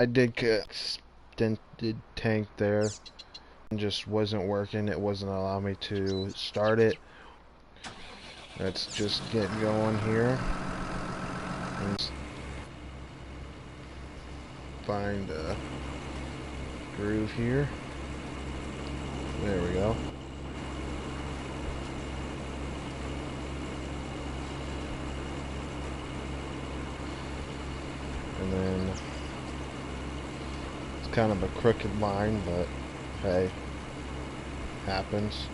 I did get extended tank there. It just wasn't working. It wasn't allowing me to start it. Let's just get going here. And find a groove here. There we go. And then it's kind of a crooked line, but hey, happens.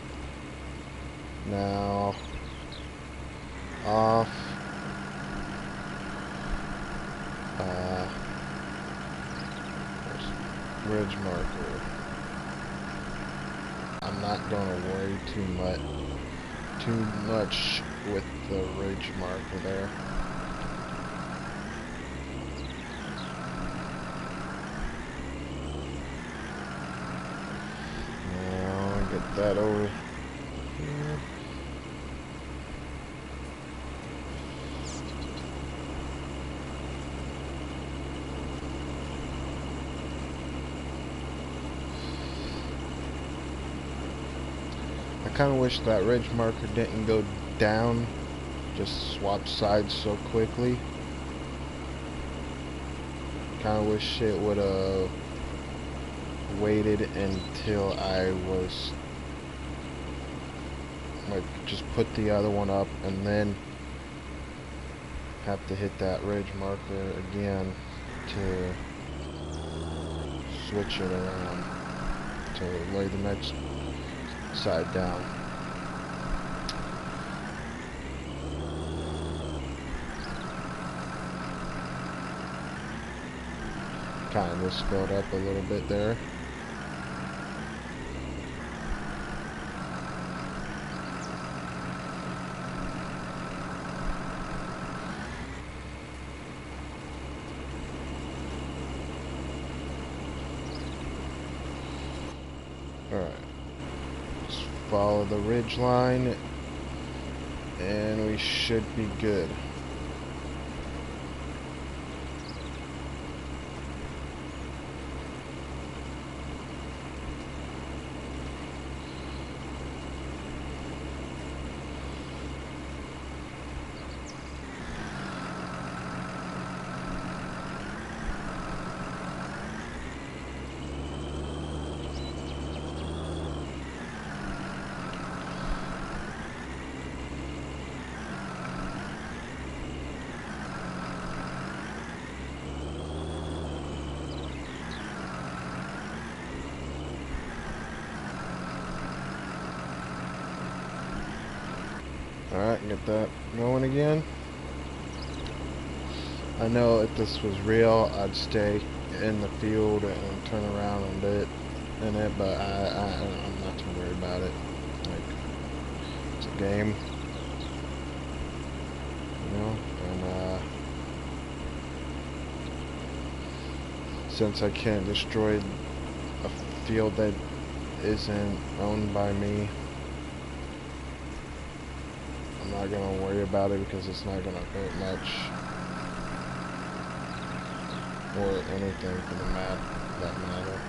Now off. Ridge marker. I'm not gonna worry too much with the ridge marker there. Now get that over here. I kind of wish that ridge marker didn't go down, just swap sides so quickly. Kind of wish it would have waited until I was like just put the other one up and then have to hit that ridge marker again to switch it around to lay the next side down. Kind of just spilled up a little bit there. Alright. Just follow the ridge line and we should be good. Alright, get that going again. I know if this was real, I'd stay in the field and turn around and do it in it, but I'm not too worried about it. Like, it's a game, you know, and since I can't destroy a field that isn't owned by me, I'm not gonna worry about it because it's not gonna hurt much or anything for that matter.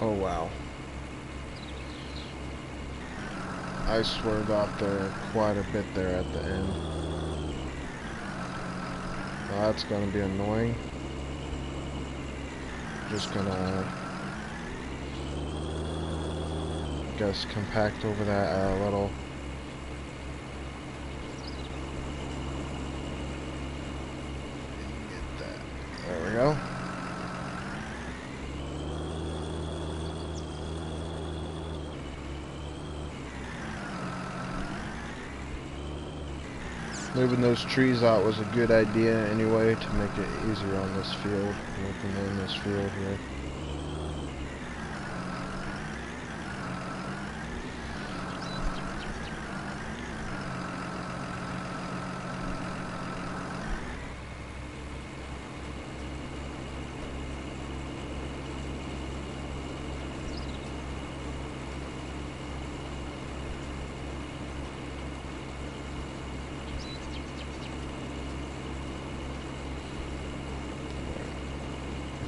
Oh wow. I swerved off there quite a bit there at the end. Well, that's gonna be annoying. Just gonna, guess, compact over that a little. Get that. There we go. Moving those trees out was a good idea anyway to make it easier on this field, working in this field here.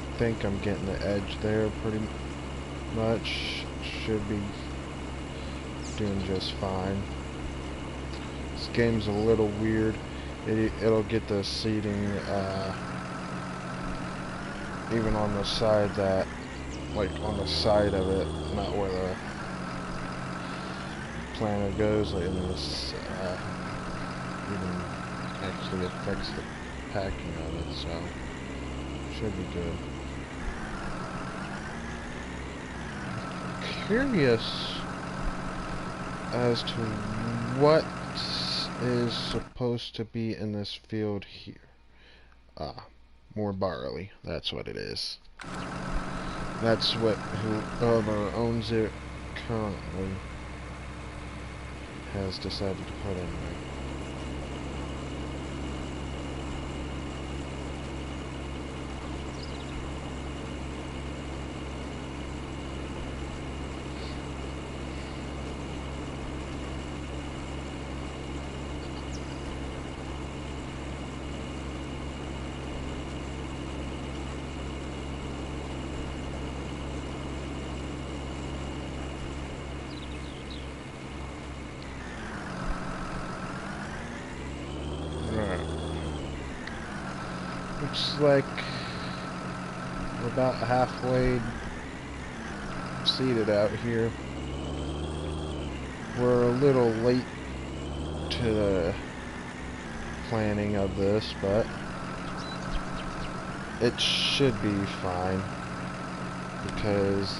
I think I'm getting the edge there pretty much. Should be doing just fine. This game's a little weird. It'll get the seating even on the side that, like on the side of it, not where the planner goes, like in this even actually affects the packing of it, so should be good. Curious as to what is supposed to be in this field here. More barley. That's what it is. That's what whoever owns it currently has decided to put in there. Looks like we're about halfway seated out here. We're a little late to the planning of this, but it should be fine because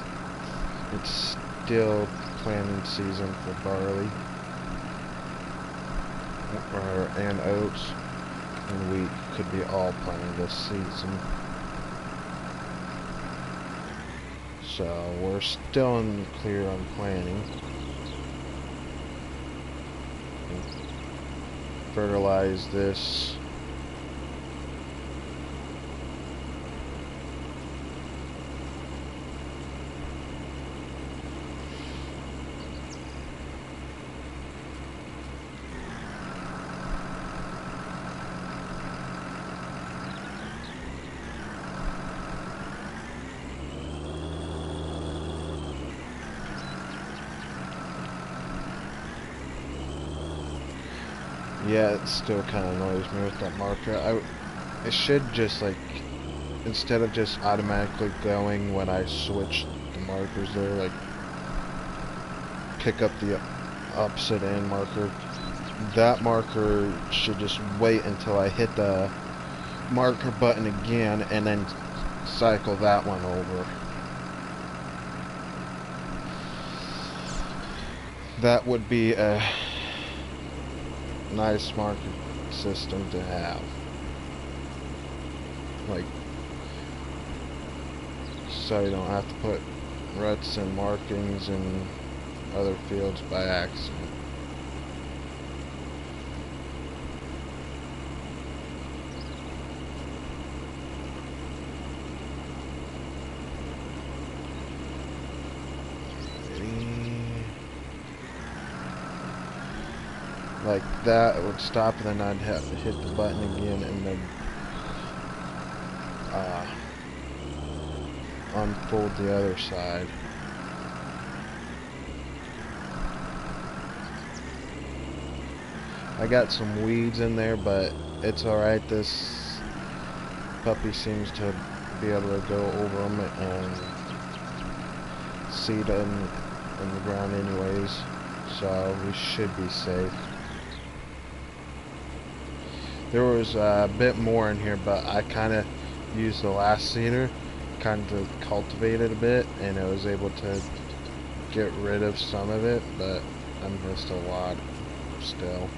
it's still planting season for barley and oats. And wheat could be all planted this season. So we're still in the clear on planting. Fertilize this. Yeah, it still kind of annoys me with that marker. It should just, like, instead of just automatically going when I switch the markers there, like, pick up the opposite end marker. That marker should just wait until I hit the marker button again and then cycle that one over. That would be a nice marker system to have, like, so you don't have to put ruts and markings in other fields by accident. Like that, it would stop, and then I'd have to hit the button again and then unfold the other side. I got some weeds in there, but it's alright. This puppy seems to be able to go over them and seed in the ground anyways, so we should be safe. There was a bit more in here, but I kind of used the last seeder kind of cultivate it a bit, and I was able to get rid of some of it, but I missed a lot still.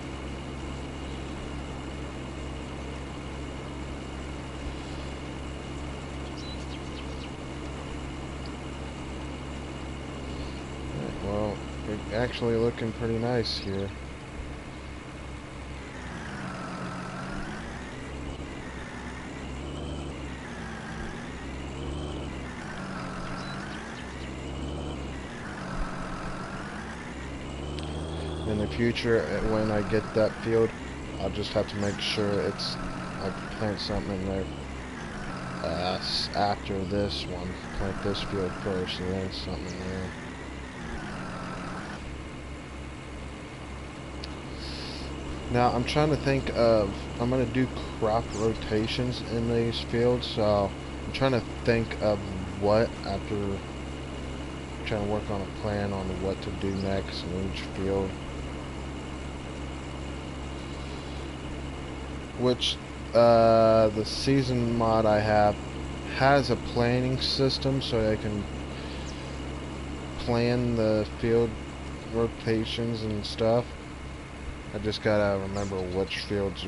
Well, we're actually looking pretty nice here. In the future, when I get that field, I'll just have to make sure I plant something in there after this one. Plant this field first and then something in there. Now I'm trying to think of, I'm going to do crop rotations in these fields, so I'm trying to think of what after, trying to work on a plan on what to do next in each field. Which the season mod I have has a planning system, so I can plan the field rotations and stuff. I just gotta remember which fields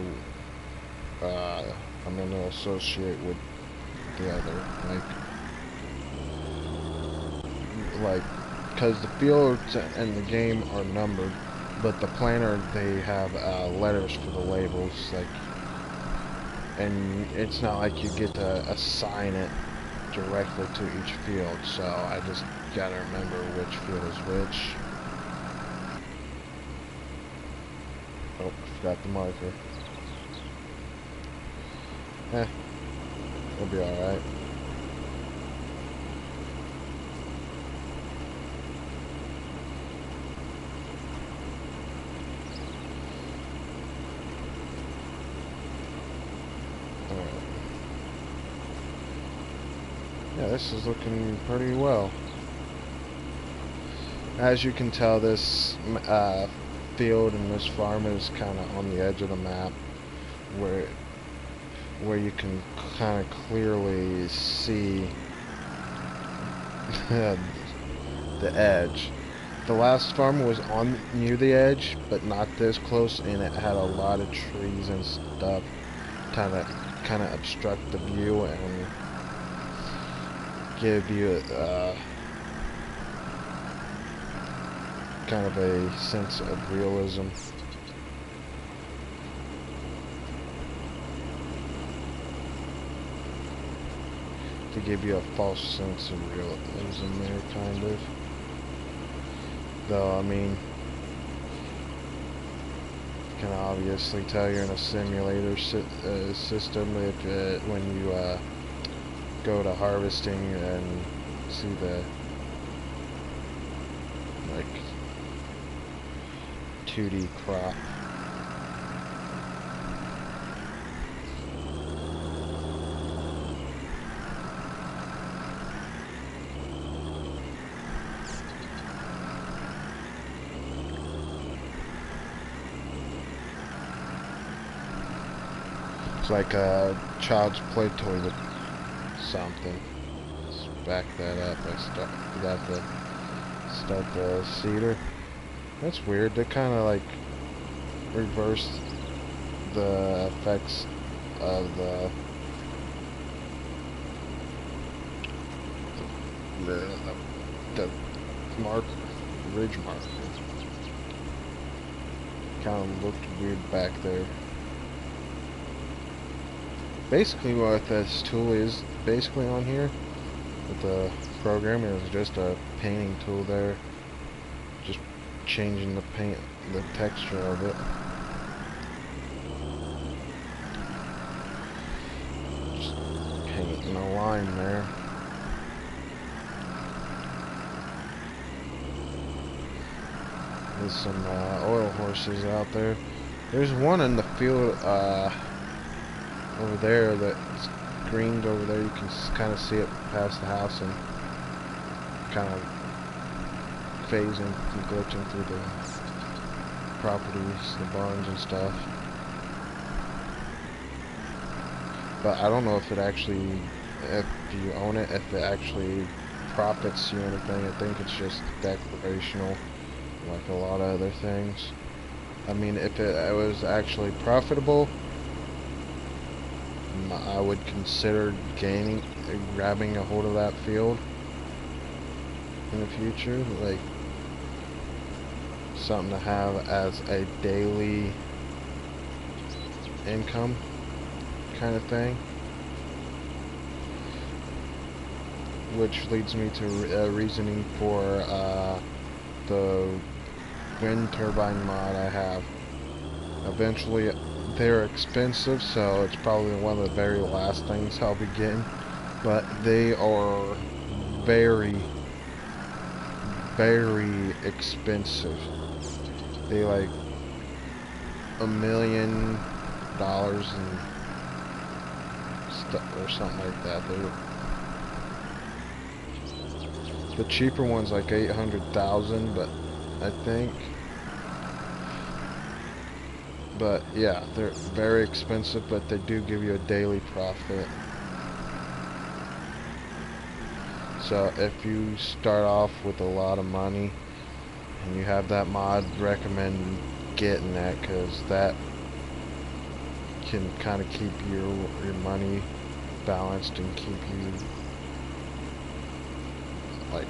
I'm gonna associate with the other, like, because the fields in the game are numbered, but the planner, they have letters for the labels, like, and it's not like you get to assign it directly to each field, so I just gotta remember which field is which. Oh, forgot the marker. We'll be alright. Yeah, this is looking pretty well. As you can tell, this field and this farm is kind of on the edge of the map, where you can kind of clearly see the edge. The last farm was on near the edge, but not this close, and it had a lot of trees and stuff kind of obstruct the view and give you kind of a sense of realism. To give you a false sense of realism there, kind of. Though, I mean, you can obviously tell you're in a simulator system if when you go to harvesting and see the, like, 2D crop. It's like a child's play toy with something. Let's back that up. I forgot to start the seeder. That's weird. They kind of like reversed the effects of the marker, ridge marker. Kind of looked weird back there. Basically what this tool is basically on here with the program is just a painting tool there, just changing the texture of it. Just painting a line there. There's some oil horses out there. There's one in the field over there that's greened over there. You can kind of see it past the house and kind of phasing and glitching through the properties, the barns and stuff. But I don't know if it actually, if you own it, if it actually profits you anything. I think it's just decorational, like a lot of other things. I mean, if it was actually profitable, I would consider grabbing a hold of that field in the future, like something to have as a daily income kind of thing. Which leads me to reasoning for the wind turbine mod I have. Eventually, they're expensive, so it's probably one of the very last things I'll be getting. But they are very, very expensive. They like $1 million and stuff or something like that. The cheaper one's like 800,000, but I think. But yeah, they're very expensive, but they do give you a daily profit. So if you start off with a lot of money and you have that mod, recommend getting that, because that can kind of keep your money balanced and keep you like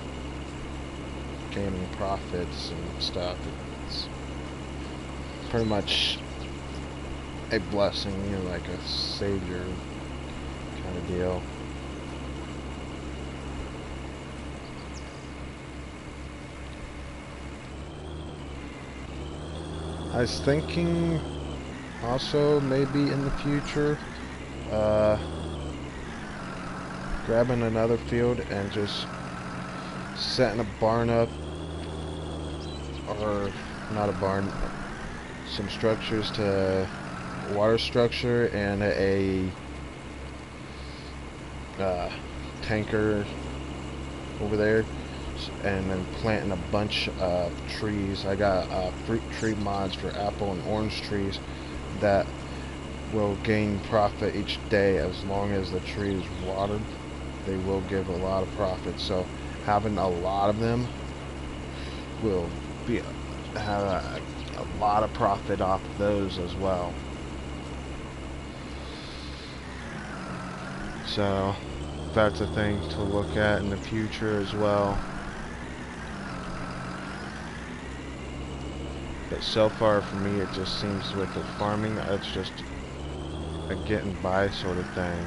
gaining profits and stuff. It's pretty much a blessing, you know, like a savior kind of deal. I was thinking also maybe in the future grabbing another field and just setting a barn up, or not a barn, some structures to water structure and a tanker over there, and then planting a bunch of trees. I got fruit tree mods for apple and orange trees that will gain profit each day as long as the tree is watered. They will give a lot of profit, so having a lot of them will have a lot of profit off of those as well. So that's a thing to look at in the future as well. But so far for me, it just seems with the farming, it's just a getting by sort of thing.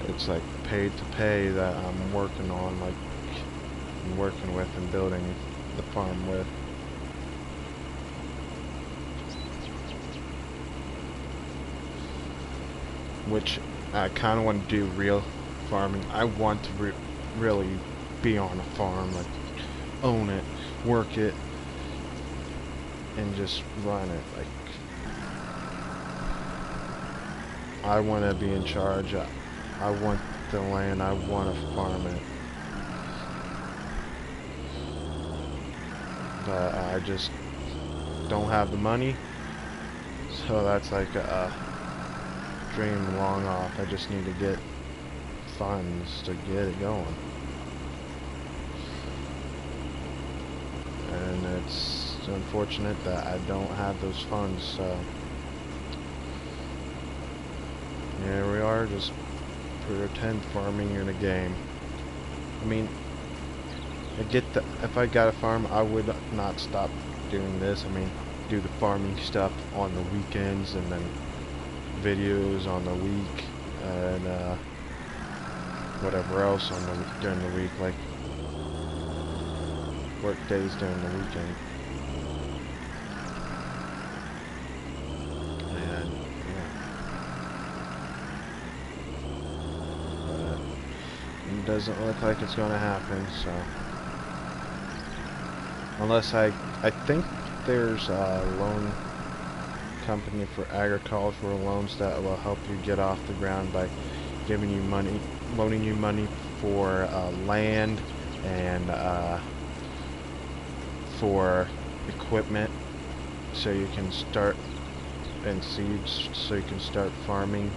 It's like paid to pay that I'm working on, like I'm working with and building the farm with. Which I kind of want to do real farming. I want to really be on a farm, like own it, work it, and just run it. Like I want to be in charge. I want the land. I want to farm it. But I just don't have the money, so that's like a dream long off. I just need to get funds to get it going, and it's unfortunate that I don't have those funds. So here we are, just pretend farming in a game. I mean, I get that if I got a farm, I would not stop doing this. I mean, do the farming stuff on the weekends and then videos on the week and whatever else on during the week, like work days during the weekend. And yeah. doesn't look like it's going to happen, so. Unless I think there's a loan company for agricultural loans that will help you get off the ground by giving you money, loaning you money for land and for equipment, so you can start, and seeds, so you can start farming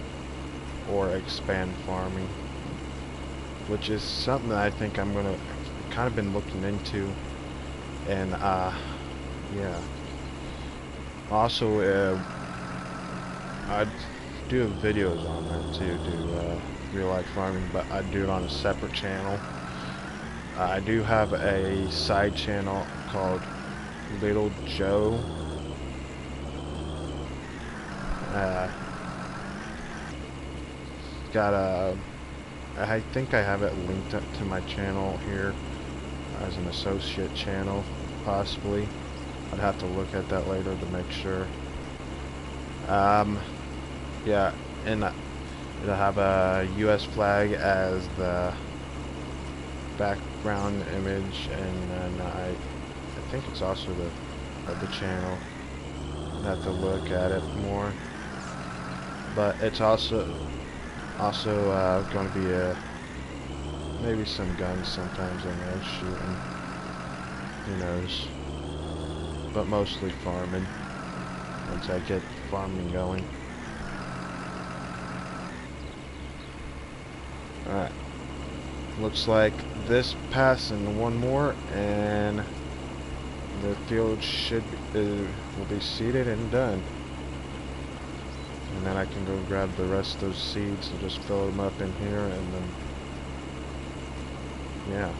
or expand farming, which is something that I think I'm gonna kind of been looking into, and yeah. Also, I do videos on that too, do real life farming, but I do it on a separate channel. I do have a side channel called Little Joe. I think I have it linked up to my channel here as an associate channel, possibly. I'd have to look at that later to make sure. Yeah, and it'll have a US flag as the background image, and then I think it's also the channel. I'd have to look at it more, but it's also going to be maybe some guns sometimes in there shooting. Who knows? But mostly farming. Once I get farming going. Alright. Looks like this pass and one more, and the field will be seeded and done. And then I can go grab the rest of those seeds and just fill them up in here, and then yeah.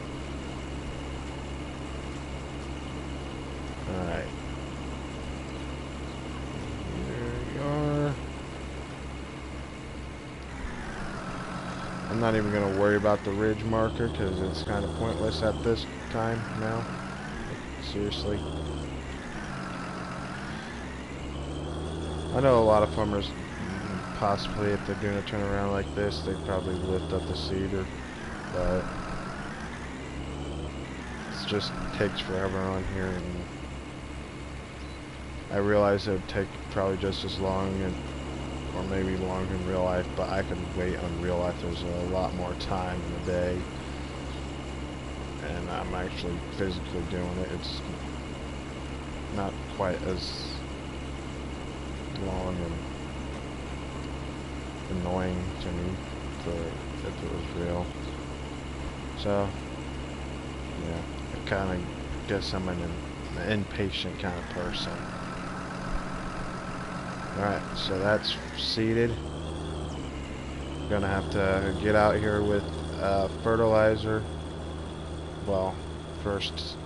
Alright. There you are. I'm not even going to worry about the ridge marker because it's kind of pointless at this time now. Seriously. I know a lot of farmers, possibly if they're doing a turnaround like this, they probably lift up the seeder, but it just takes forever on here, and I realize it would take probably just as long, or maybe longer in real life, but I could wait on real life. There's a lot more time in the day, and I'm actually physically doing it. It's not quite as long and annoying to me if it was real. So yeah, I kind of guess I'm an impatient kind of person. Alright, so that's seeded. Gonna have to get out here with fertilizer. Well, first,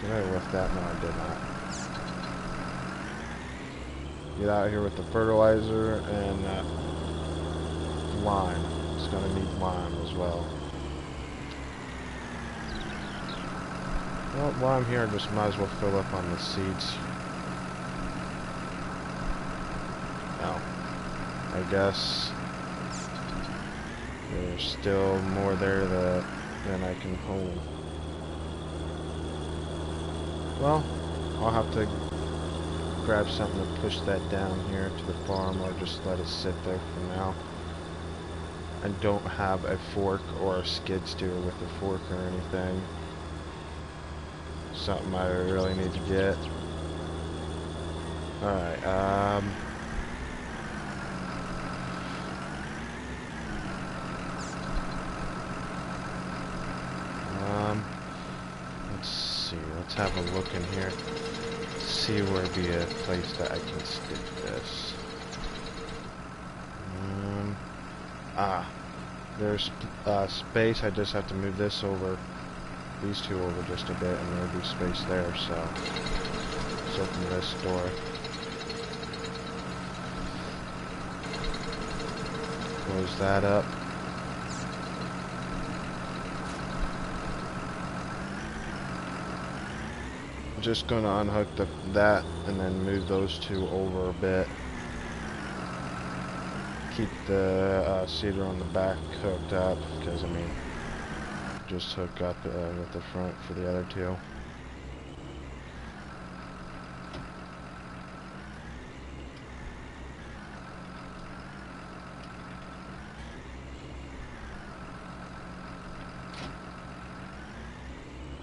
did I lift that? No, I did not. Get out here with the fertilizer and lime. It's gonna need lime as well. Well, while I'm here, I just might as well fill up on the seeds. Now, I guess there's still more there than I can hold. Well, I'll have to grab something to push that down here to the farm, or just let it sit there for now. I don't have a fork or a skid steer with a fork or anything. Something I really need to get. Alright, let's see, let's have a look in here. See where would be a place that I can stick this. There's space. I just have to move this over, these two over just a bit, and there'll be space there. So let's open this door. Close that up. I'm just gonna unhook that and then move those two over a bit. Keep the seeder on the back hooked up, because I mean, just hook up with the front for the other two.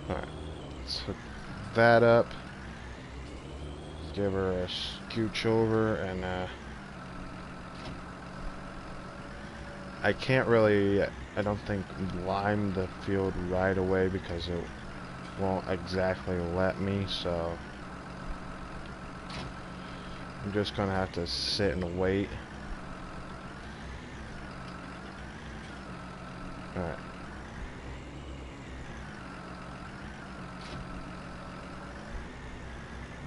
Alright, let's hook that up. Give her a scooch over, and I can't really, I don't think, lime the field right away because it won't exactly let me, so I'm just gonna have to sit and wait. Alright.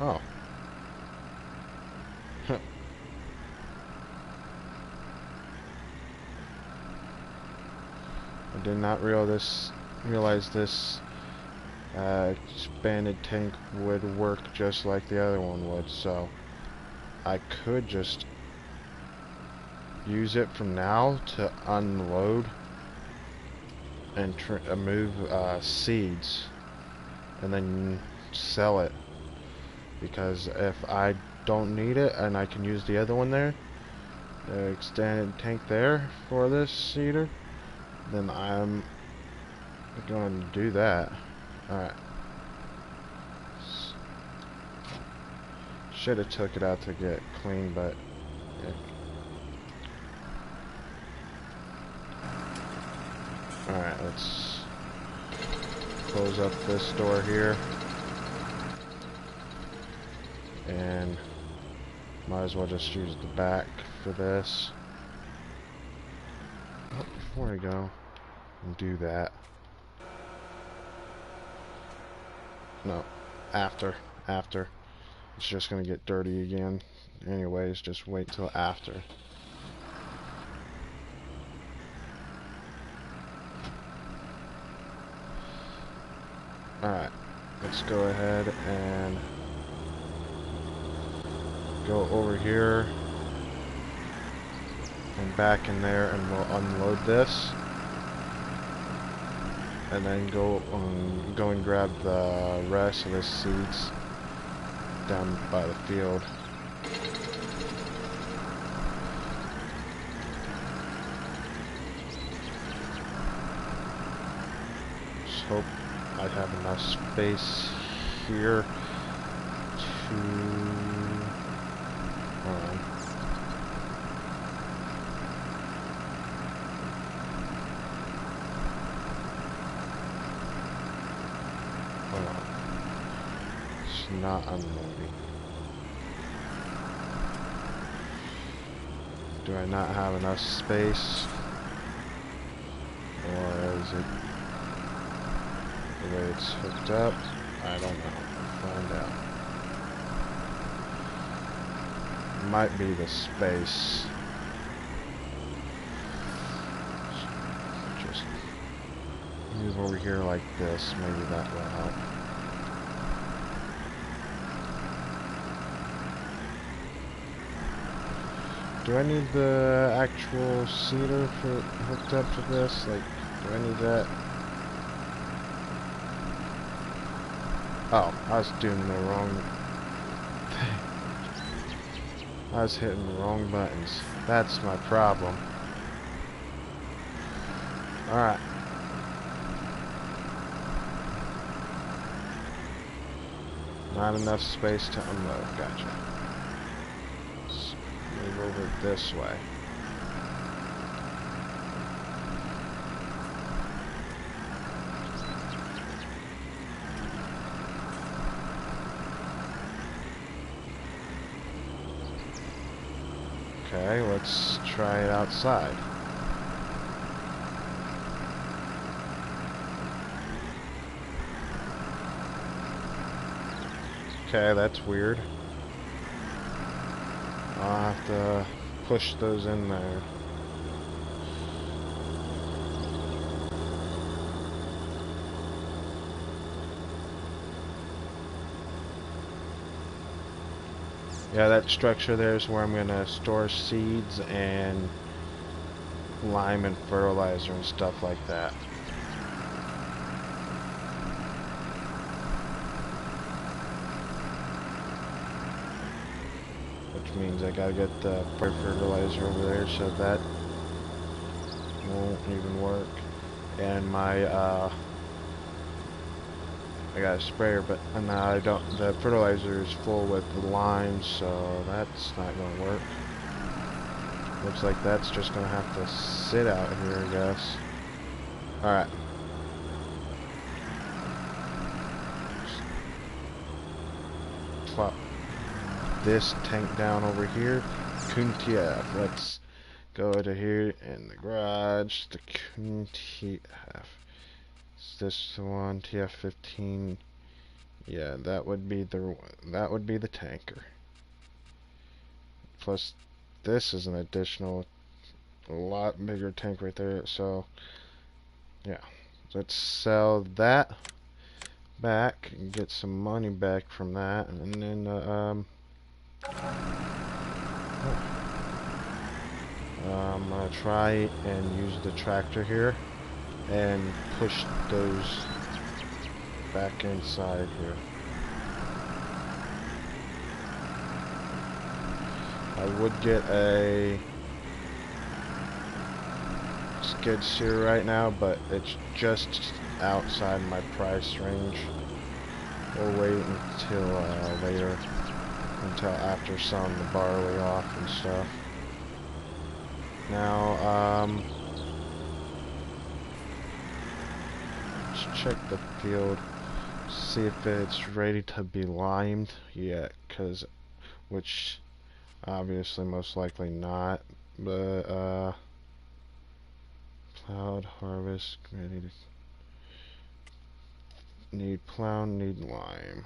Oh. I did not realize this expanded tank would work just like the other one would, so I could just use it from now to unload and move seeds and then sell it, because if I don't need it and I can use the other one there, the extended tank there for this seeder, then I'm going to do that. Alright. Should have took it out to get clean, but yeah. Alright, let's close up this door here. And might as well just use the back for this. Oh, before I go and do that. No, after. It's just gonna get dirty again. Anyways, just wait till after. Alright, let's go ahead and go over here and back in there, and we'll unload this. And then go and grab the rest of the seeds down by the field. Just hope I have enough space here to... Hold on. Not unloading. Do I not have enough space? Or is it the way it's hooked up? I don't know. We'll find out. Might be the space. Just move over here like this. Maybe that will help. Do I need the actual seeder hooked up to this? Like, do I need that? Oh, I was doing the wrong thing. I was hitting the wrong buttons. That's my problem. Alright. Not enough space to unload. Gotcha. Move over this way. Okay, let's try it outside. Okay, that's weird. I'll have to push those in there. Yeah, that structure there is where I'm going to store seeds and lime and fertilizer and stuff like that. which means I gotta get the fertilizer over there, so that won't even work. And my I got a sprayer, but now I don't. The fertilizer is full with the lime, so that's not gonna work. Looks like that's just gonna have to sit out here, I guess. All right. Plop this tank down over here. Kuntiev. Let's go to here in the garage. The Kuntiev. Is this the one? TF15. Yeah, that would be the tanker. Plus, this is an additional, a lot bigger tank right there. So, yeah, let's sell that back and get some money back from that, and then I'm gonna try and use the tractor here and push those back inside here. I would get a skid steer right now, but it's just outside my price range. We'll wait until later, until after selling the barley off and stuff. Now, let's check the field, see if it's ready to be limed yet, which obviously most likely not, but plowed, harvest, ready to need plow, need lime.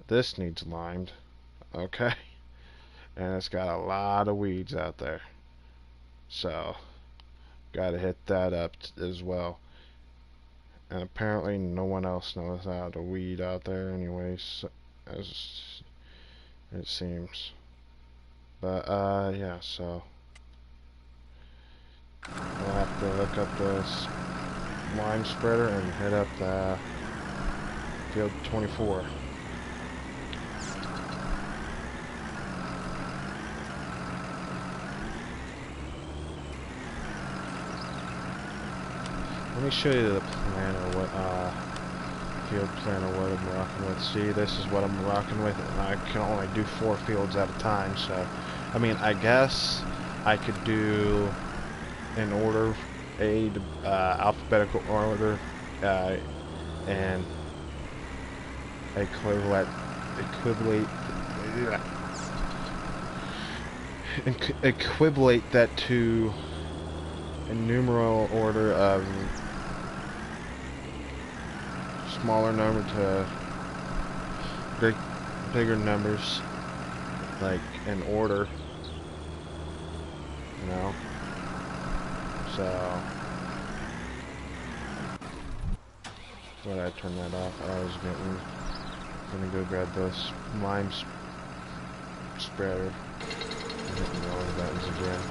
This needs limed, okay, and it's got a lot of weeds out there, so gotta hit that up as well. And apparently no one else knows how to weed out there anyways, as it seems. But yeah, so I'll have to look up this lime spreader and hit up the field 24. Let me show you the plan, or what field plan, or what I'm rocking with. See, this is what I'm rocking with, and I can only do 4 fields at a time. So, I mean, I guess I could do in order, alphabetical order, and equivalate that to a numeral order of smaller number to bigger numbers, like in order, you know. So when I turn that off, I was gonna go grab this lime spreader and hitting all the buttons again.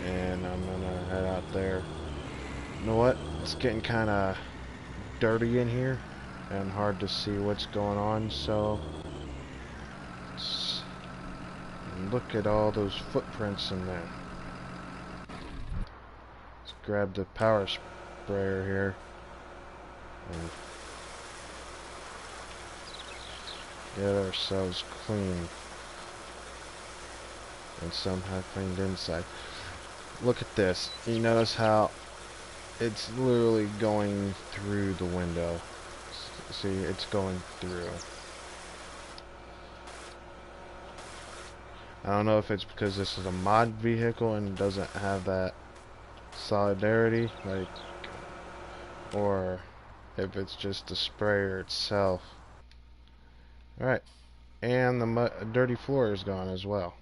And I'm gonna head out there. You know what? It's getting kind of dirty in here and hard to see what's going on, so look at all those footprints in there. Let's grab the power sprayer here and get ourselves clean, and somehow cleaned inside. Look at this. You notice how it's literally going through the window. See, it's going through. I don't know if it's because this is a mod vehicle and doesn't have that solidarity, like, or if it's just the sprayer itself. Alright, and the dirty floor is gone as well.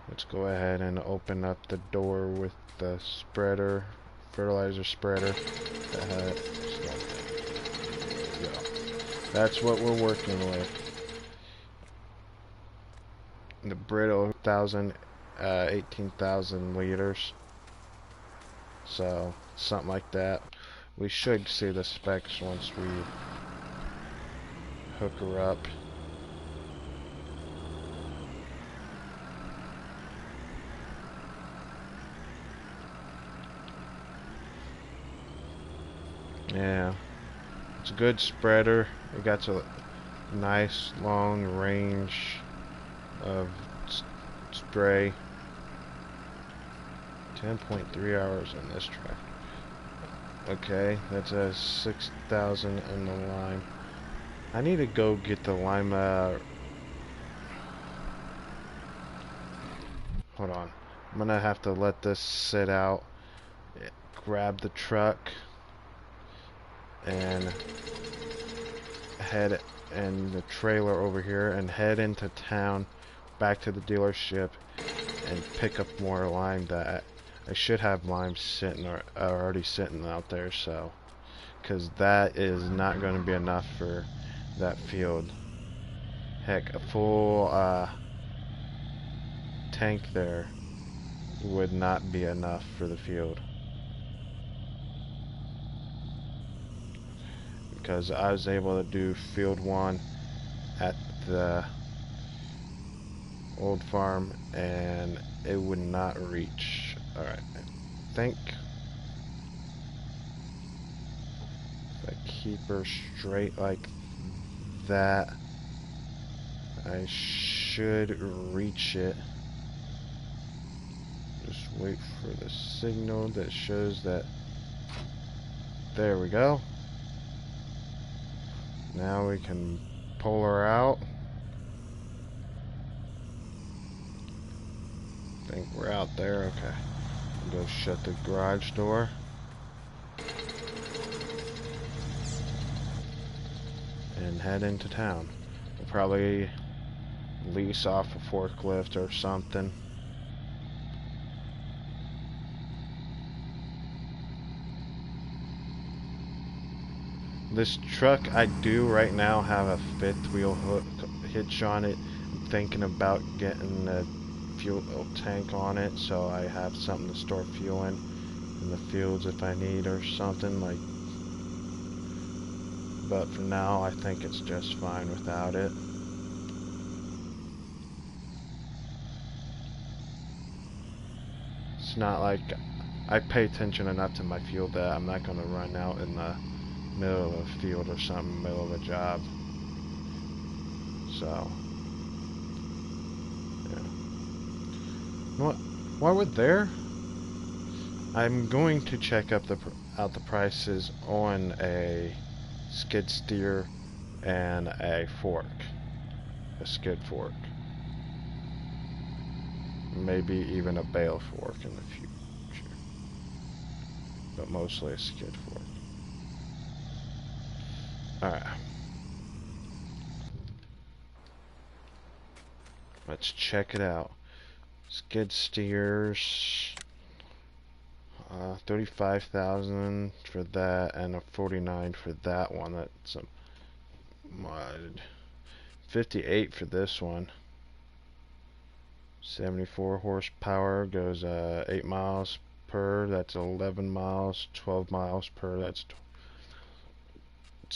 Let's go ahead and open up the door with the spreader, fertilizer spreader. There we go. That's what we're working with. The brittle 18,000 liters. So something like that. We should see the specs once we hook her up. Yeah, it's a good spreader. It got a nice long range of spray. 10.3 hours on this track. Okay, that's a 6,000 in the lime. I need to go get the lime. Hold on. I'm gonna have to let this sit out. Grab the truck and head and the trailer over here and head into town, back to the dealership, and pick up more lime. That I should have lime sitting or already sitting out there, so because that is not going to be enough for that field. Heck, a full tank there would not be enough for the field, because I was able to do field 1 at the old farm and it would not reach. Alright, I think if I keep her straight like that, I should reach it. Just wait for the signal that shows that. There we go. Now we can pull her out. I think we're out there. Okay. Go shut the garage door. And head into town. We'll probably lease off a forklift or something. This truck, I do right now have a fifth wheel hook hitch on it. I'm thinking about getting a fuel tank on it so I have something to store fuel in the fields if I need or something like. But for now, I think it's just fine without it. It's not like I pay attention enough to my fuel that I'm not going to run out in the middle of a field or something, middle of a job. So, yeah. While we're there, I'm going to check up out the prices on a skid steer and a fork, a skid fork, maybe even a bale fork in the future, but mostly a skid fork. Alright, let's check it out. Skid steers, 35,000 for that, and a 49 for that one. That's a mod. 58 for this one. 74 horsepower, goes 8 miles per. That's 11 miles, 12 miles per. It's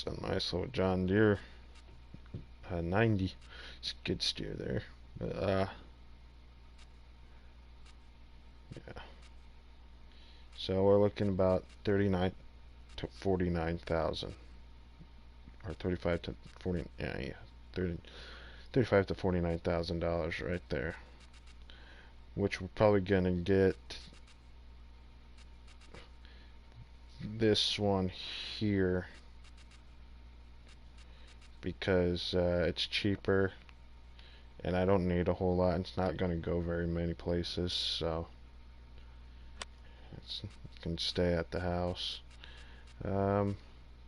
a nice little John Deere 90 skid steer there. But yeah. So we're looking about 39 to 49,000, or 35 to 40. Yeah, 35 to $49,000 right there. Which we're probably gonna get this one here because it's cheaper and I don't need a whole lot. It's not gonna go very many places, so it can stay at the house. And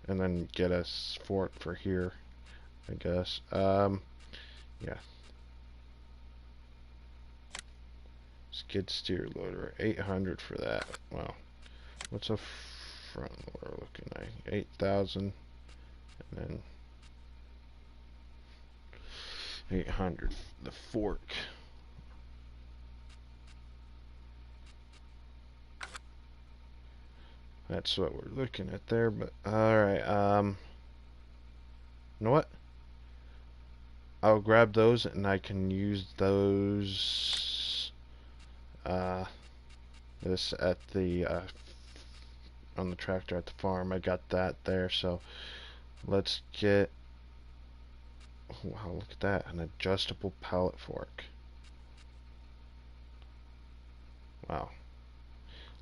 then get a fork for here, I guess. Yeah. Skid steer loader, 800 for that. Wow. What's a front loader looking like? 8,000, and then 800 the fork. That's what we're looking at there, but alright, you know what? I'll grab those and I can use those, this at the, on the tractor at the farm. I got that there, so let's get, wow, look at that, an adjustable pallet fork. Wow.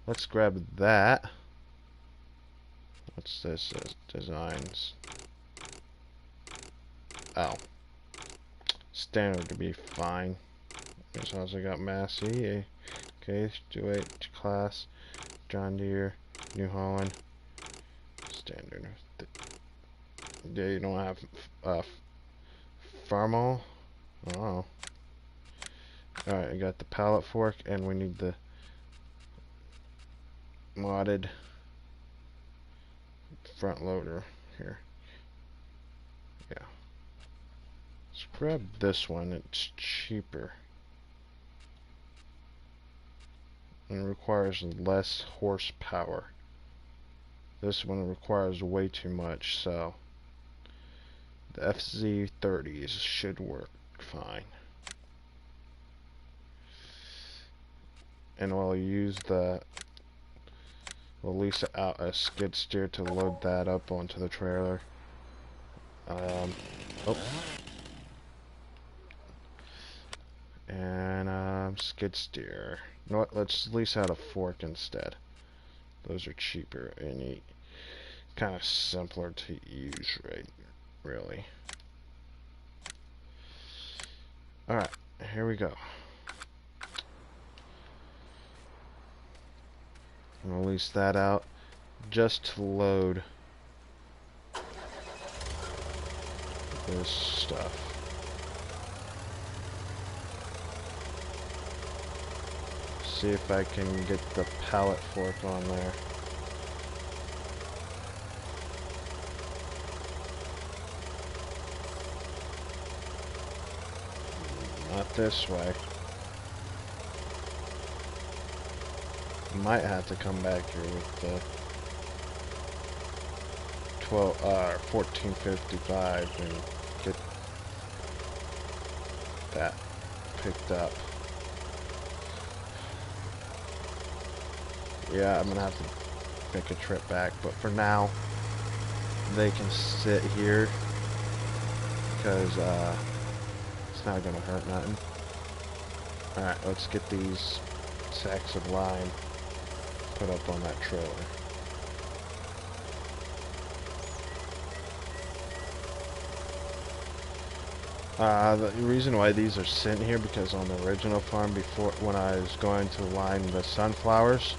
Let's grab that. What's this? Designs. Oh. Standard to be fine. As long as I got Massey. Okay, Stroy class. John Deere. New Holland. Standard. Yeah, you don't have Farmall? Oh. Alright, I got the pallet fork and we need the modded front loader here. Yeah. Let's grab this one. It's cheaper. And requires less horsepower. This one requires way too much, so the FZ30s should work fine. And we'll use we'll lease out a skid steer to load that up onto the trailer. Oh. And skid steer. You know what? Let's lease out a fork instead. Those are cheaper and kind of simpler to use, right? Really. Alright, here we go. I'm gonna lease that out just to load this stuff. See if I can get the pallet fork on there. Not this way. Might have to come back here with the 1455 and get that picked up. Yeah, I'm gonna have to make a trip back, but for now they can sit here because it's not gonna hurt nothing. Alright, let's get these sacks of lime put up on that trailer. The reason why these are sitting here, because on the original farm before, when I was going to line the sunflowers,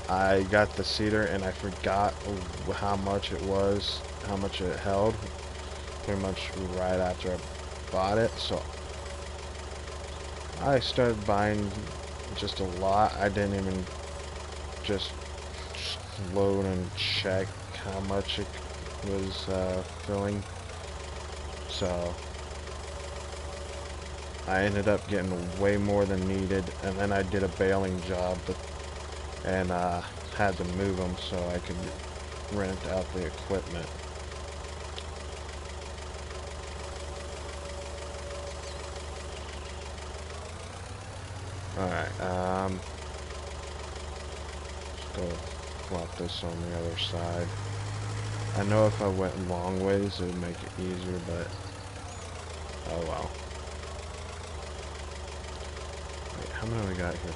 I got the cedar and I forgot how much it was, how much it held, pretty much right after I bought it, so I started buying just a lot. I didn't even just load and check how much it was filling, so I ended up getting way more than needed, and then I did a baling job and had to move them so I could rent out the equipment. Alright, let's go plop this on the other side. I know if I went long ways it would make it easier, but oh well. Wait, how many we got here?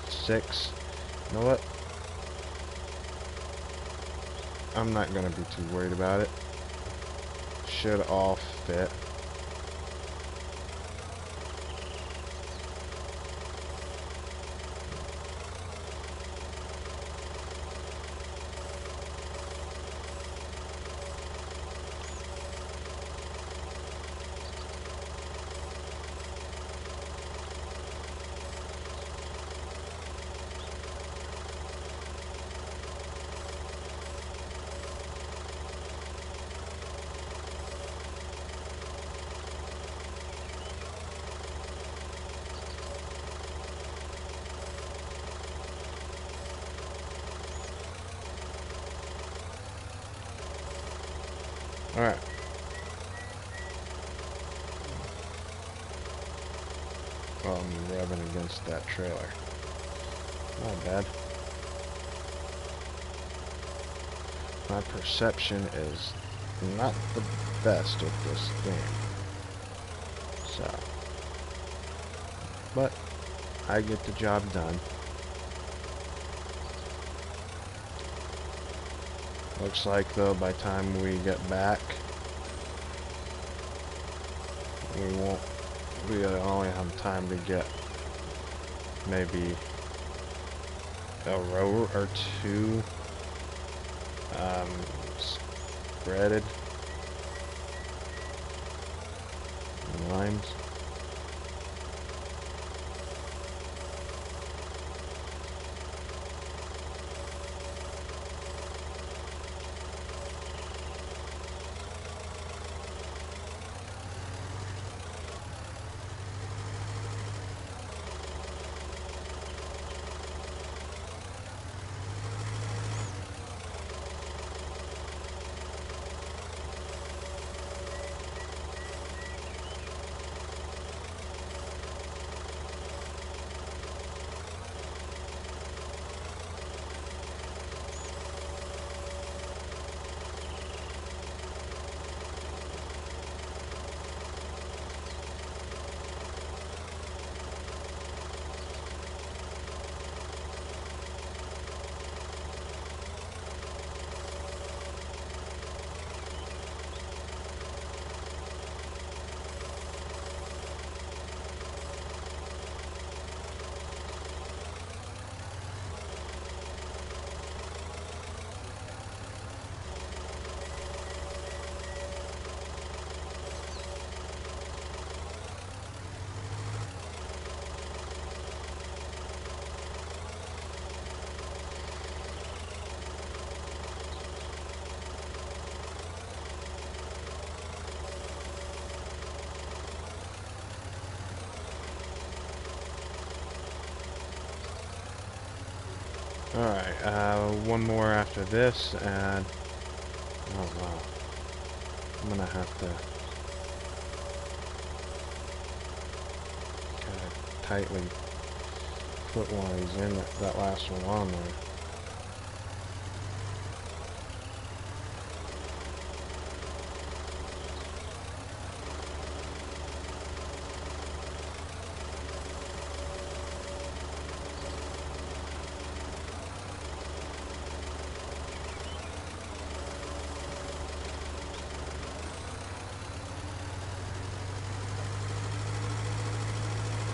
6. You know what? I'm not gonna be too worried about it. Should all fit. Alright. Well, I'm revving against that trailer. Not bad. My perception is not the best of this game. So. But I get the job done. Looks like though by the time we get back, we only have time to get maybe a row or two spreaded limes. Alright, one more after this, and oh wow, I'm gonna have to kind of tightly put one of these in, that last one on there.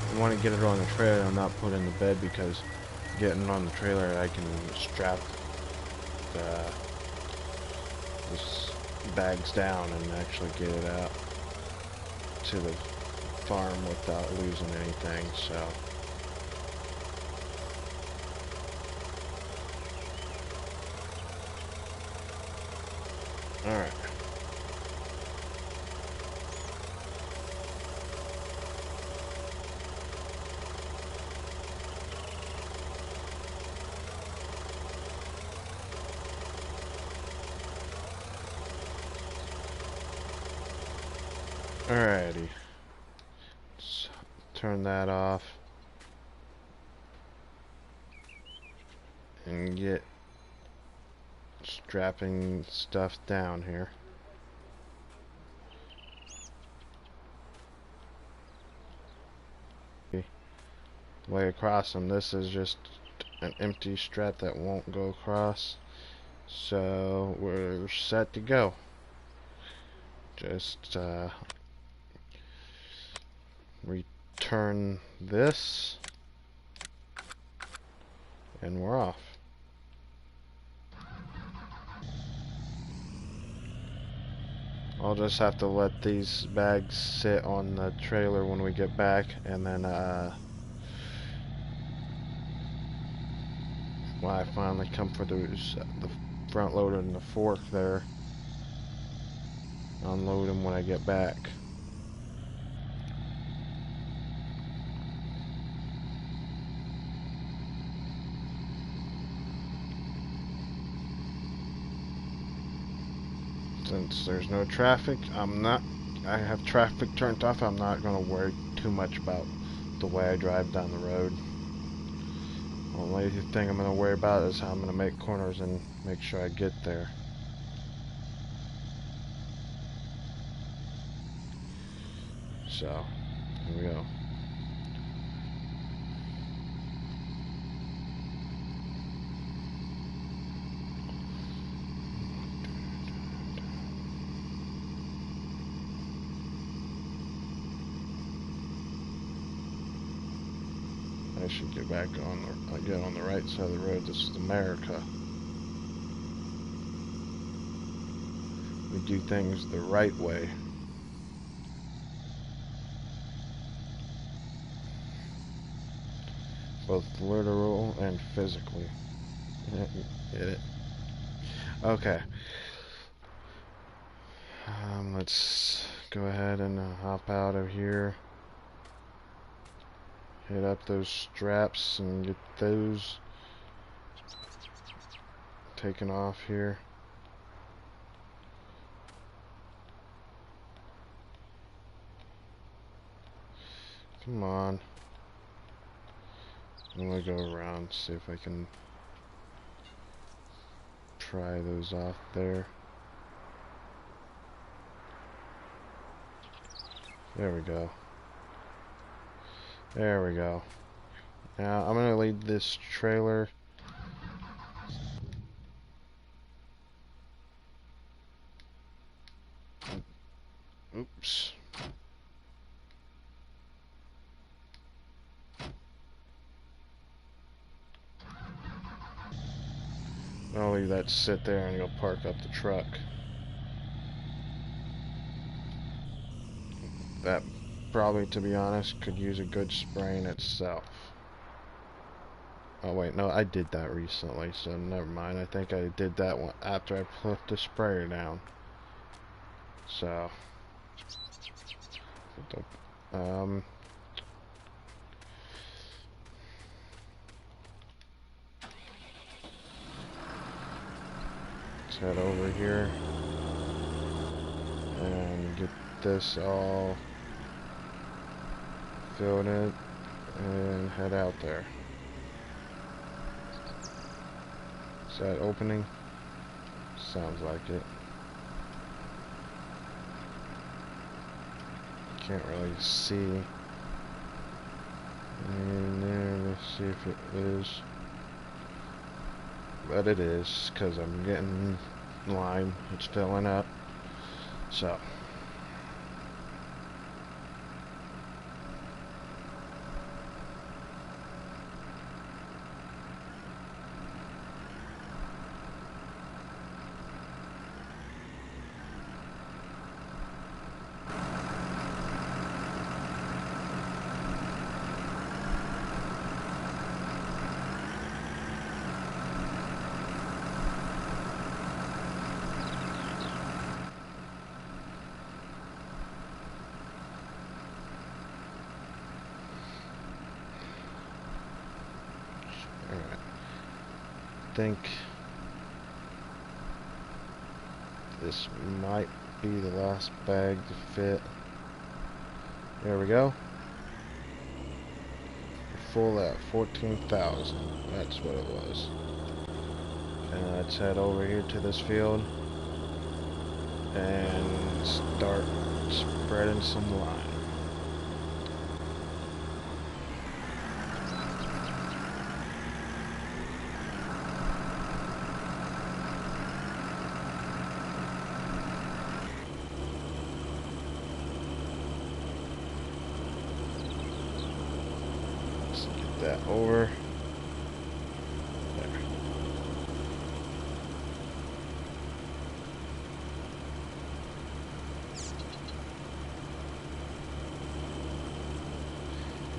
I want to get it on the trailer and not put it in the bed, because getting on the trailer I can strap the bags down and actually get it out to the farm without losing anything, so. Alright. Alrighty. Let's turn that off and get strapping stuff down here. Lay across them. This is just an empty strap that won't go across, so we're set to go. Just return this and we're off. I'll just have to let these bags sit on the trailer when we get back, and then when I finally come for the front loader and the fork there, unload them when I get back. Since there's no traffic, I have traffic turned off. I'm not going to worry too much about the way I drive down the road. The only thing I'm going to worry about is how I'm going to make corners and make sure I get there. So, here we go. I should get back on the right side of the road. This is America. We do things the right way. Both literal and physically. Get it? Okay. Let's go ahead and hop out of here. Hit up those straps and get those taken off here. Come on. I'm gonna go around, see if I can pry those off there. There we go. There we go. Now I'm gonna leave this trailer. Oops. I'll leave that sit there and go park up the truck. That probably, to be honest, could use a good spray in itself. Oh wait, no, I did that recently, so never mind. I think I did that one after I put the sprayer down. So, let's head over here and get this all filled in and head out there. Is that opening? Sounds like it. Can't really see. And there, let's see if it is. But it is, because I'm getting lime. It's filling up. So. I think this might be the last bag to fit. There we go. Full at 14,000. That's what it was. And let's head over here to this field and start spreading some lime. That over there.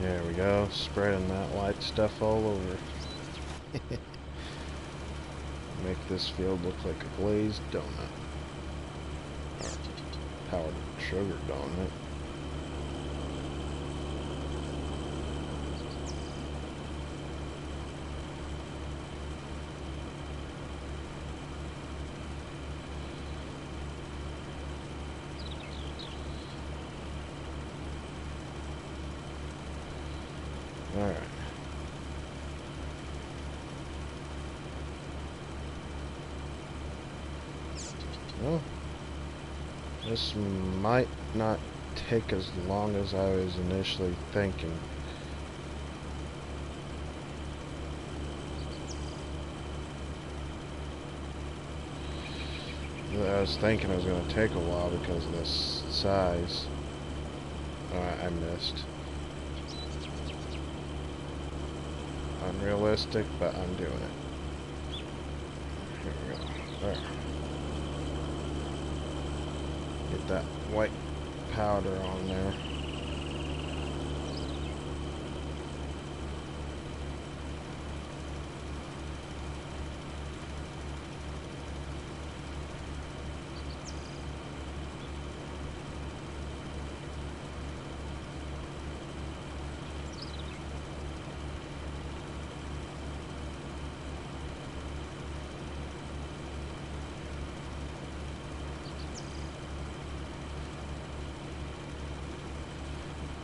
There we go, spreading that white stuff all over. Make this field look like a glazed donut. Or powdered sugar donut. Well, this might not take as long as I was initially thinking. I was thinking it was going to take a while because of this size. I missed. Unrealistic, but I'm doing it. Here we go. There. Get that white powder on there.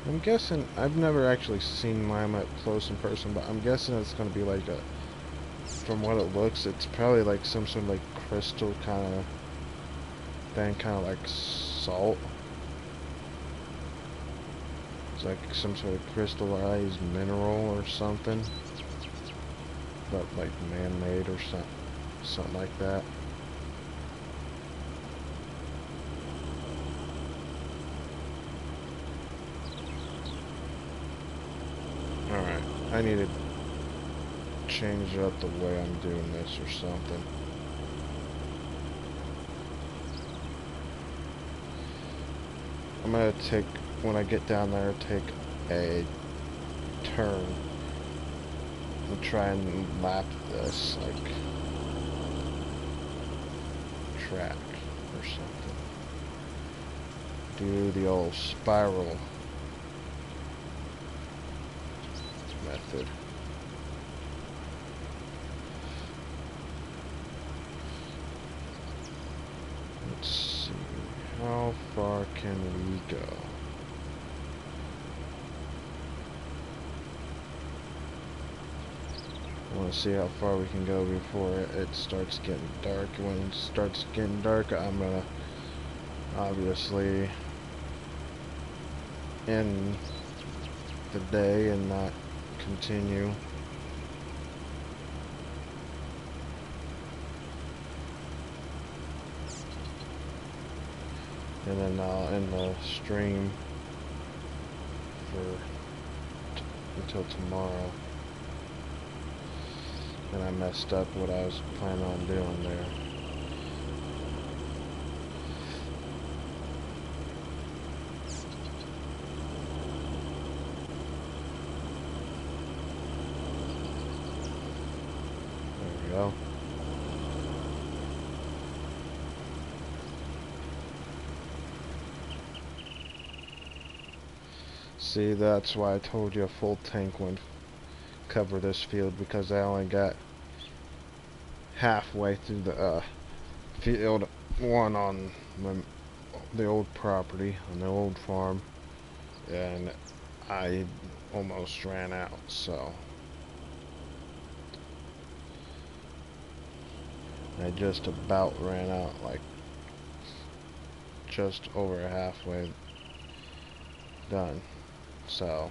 I'm guessing, I've never actually seen lime up close in person, but I'm guessing it's going to be like a, from what it looks, it's probably like some sort of like crystal kind of thing, kind of like salt. It's like some sort of crystallized mineral or something, but like man-made or something like that. Alright, I need to change up the way I'm doing this or something. I'm gonna take, when I get down there, take a turn and try and lap this, like, track or something. Do the old spiral method. Let's see, how far can we go? I want to see how far we can go before it starts getting dark. When it starts getting dark, I'm gonna obviously end the day and not continue. And then I'll end the stream until tomorrow. And I messed up what I was planning on doing there. There we go. See, that's why I told you a full tank would cover this field, because I only got halfway through the field one on the old property, on the old farm, and I almost ran out, so I just about ran out, like just over halfway done. So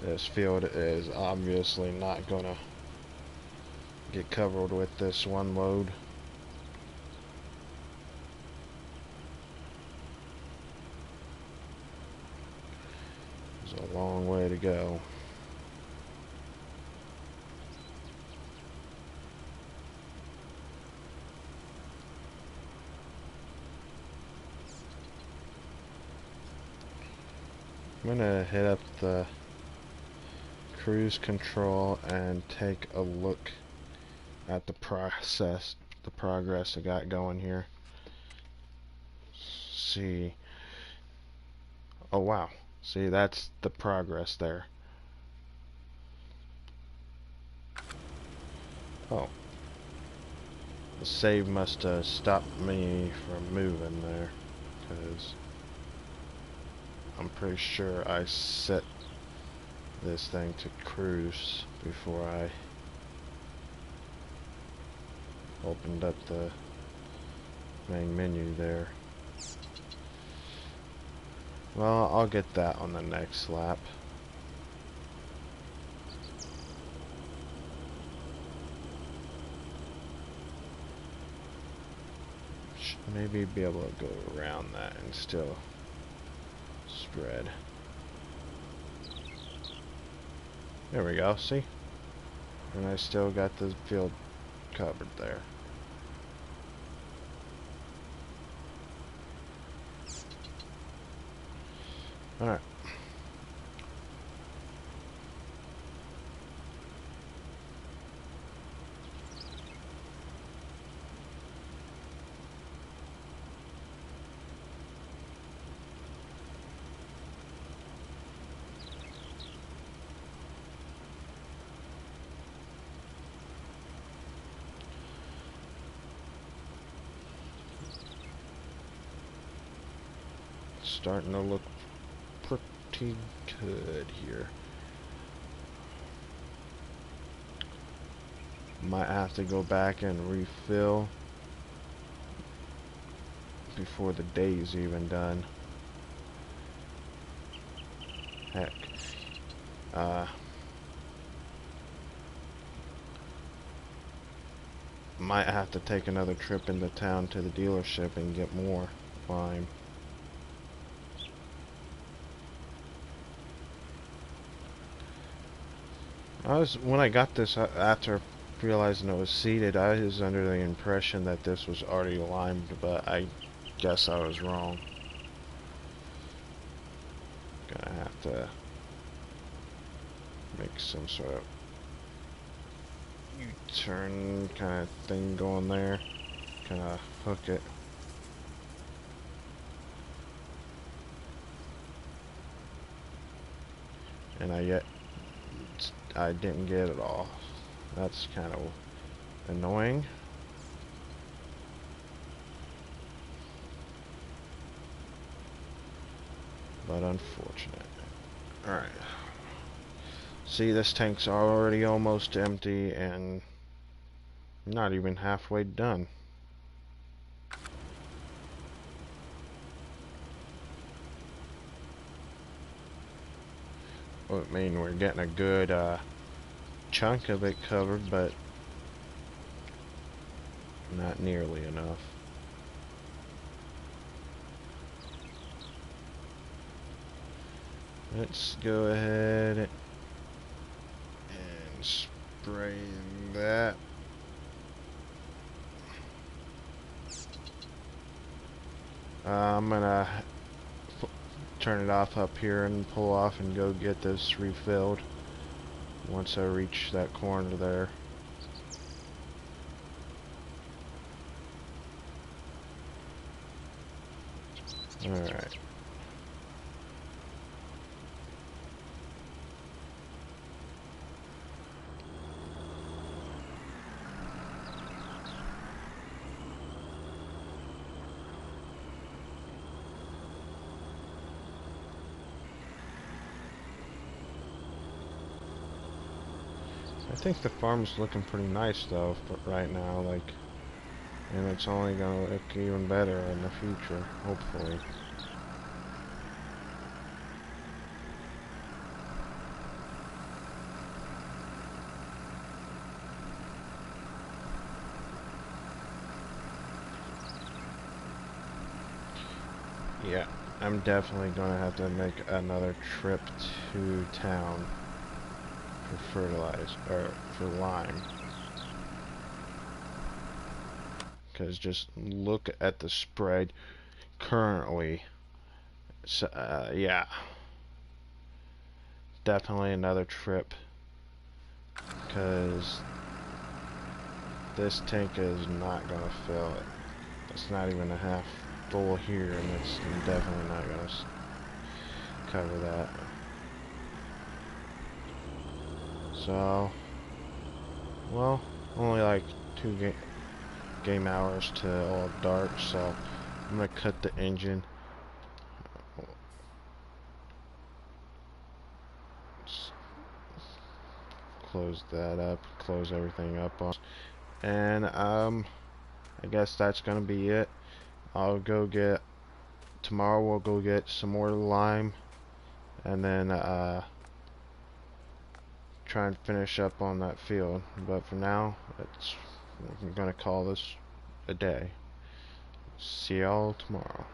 this field is obviously not gonna get covered with this one load. There's a long way to go. I'm gonna hit up the cruise control and take a look at the progress I got going here. See, oh wow, see, that's the progress there. Oh, the save must have stopped me from moving there, because I'm pretty sure I set this thing to cruise before I Opened up the main menu there. Well, I'll get that on the next lap. Should maybe be able to go around that and still spread. There we go, see? And I still got the field covered there. Alright. Starting to look pretty good here. Might have to go back and refill before the day's even done. Heck. Might have to take another trip into town to the dealership and get more lime. When I got this, after realizing it was seeded, I was under the impression that this was already limed, but I guess I was wrong. Gonna have to make some sort of U-turn kind of thing going there. Kind of hook it. And I didn't get it all. That's kind of annoying. But unfortunate. Alright. See, this tank's already almost empty and not even halfway done. Well, I mean, we're getting a good chunk of it covered, but not nearly enough. Let's go ahead and spray that. I'm gonna turn it off up here and pull off and go get this refilled once I reach that corner there. Alright. I think the farm's looking pretty nice though right now, like, and it's only gonna look even better in the future, hopefully. Yeah, I'm definitely gonna have to make another trip to town for fertilizer, or for lime. Because just look at the spread currently. So, yeah. Definitely another trip. Because this tank is not gonna fill it. It's not even a half full here, and it's definitely not gonna cover that. So, well, only like 2 game hours to all dark, so I'm gonna cut the engine. Just close that up, close everything up on. And I guess that's gonna be it. I'll go get tomorrow. We'll go get some more lime, and then try and finish up on that field. But for now, I'm gonna call this a day. See y'all tomorrow.